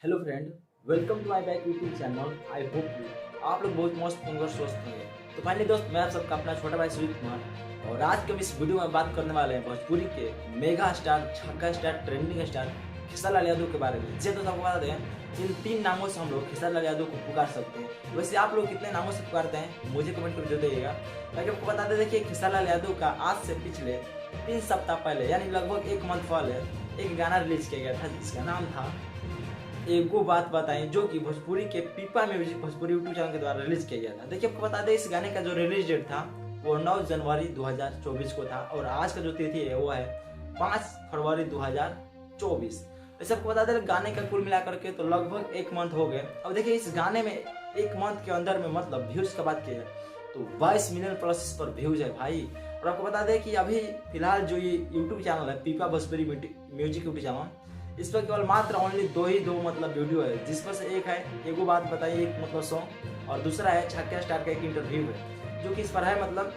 Hello friend, welcome to my back YouTube channel. I hope you आप लोग बहुत मस्त होंगे, स्वस्थ होंगे। तो फाइनली दोस्त, मैं आप सबका अपना छोटा भाई सुजीत कुमार, और आज के हम इस वीडियो में बात करने वाले हैं भोजपुरी के मेगा स्टार, छक्का star, trending star Khesari Yadav के बारे में। जिसे तो सबको बता दें, इन तीन नामों से हम लोग खेसारी यादव को पुकार सकते हैं। वैसे आप लोग कितने नामों से पुकारते हैं मुझे कमेंट कर जरूर दीजिएगा, ताकि आपको बता दें। देखिए, खेसारी यादव का आज से पिछले 3 सप्ताह पहले, यानी लगभग एक मंथ पहले, एक गाना रिलीज किया गया था जिसका नाम था एगो बात बताएं, जो कि भोजपुरी के पीपा म्यूजिक भोजपुरी यूट्यूब चैनल के द्वारा रिलीज किया गया था। देखिए, आपको बता दें, इस गाने का जो रिलीज डेट था वो 9 जनवरी 2024 को था, और आज का जो तिथि है वो है 5 फरवरी 2024। वैसे आपको बता दें, गाने का कुल मिलाकर के तो लगभग एक मंथ हो गए। अब देखिए, इस गाने में एक मंथ के अंदर में, मतलब व्यूज की बात की है तो 22 मिलियन प्लस इस पर व्यूज है भाई। और आपको बता दें कि अभी फिलहाल जो ये यूट्यूब चैनल है, पीपा भोजपुरी म्यूजिक यूट्यूब चैनल, इस पर केवल मात्र ओनली दो मतलब वीडियो है, जिस पर से एक है एगो बात बताइए, एक मतलब सॉन्ग, और दूसरा है छक्का स्टार का एक इंटरव्यू है, जो कि इस पर है। मतलब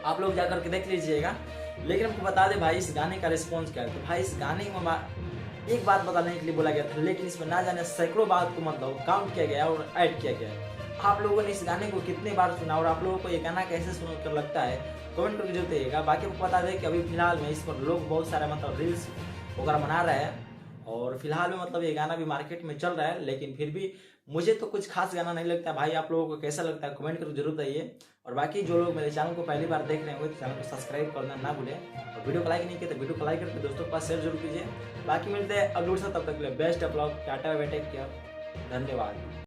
आप लोग जाकर के देख लीजिएगा। लेकिन हमको बता दें भाई, इस गाने का रिस्पॉन्स क्या है। तो भाई, इस गाने में एक बात बताने के लिए बोला गया था, लेकिन इसमें ना जाने सैकड़ों बात को मतलब काउंट किया गया और ऐड किया गया है। आप लोगों ने इस गाने को कितने बार सुना और आप लोगों को ये गाना कैसे सुनकर लगता है, कमेंट करके जरूर दीजिएगा। बाकी आपको बता दें कि अभी फिलहाल में इस पर लोग बहुत सारे मतलब रील्स वगैरह बना रहे हैं, और फिलहाल में मतलब ये गाना भी मार्केट में चल रहा है। लेकिन फिर भी मुझे तो कुछ खास गाना नहीं लगता भाई। आप लोगों को कैसा लगता है कमेंट करके जरूर बताइए। और बाकी जो लोग मेरे चैनल को पहली बार देख रहे होंगे तो चैनल को सब्सक्राइब करना ना भूलें, और वीडियो को लाइक नहीं किया तो वीडियो को लाइक करके दोस्तों के पास शेयर जरूर कीजिए। बाकी मिलते हैं अगले वीडियो से, तब तक के लिए best of luck, ta ta bye bye, take care, धन्यवाद।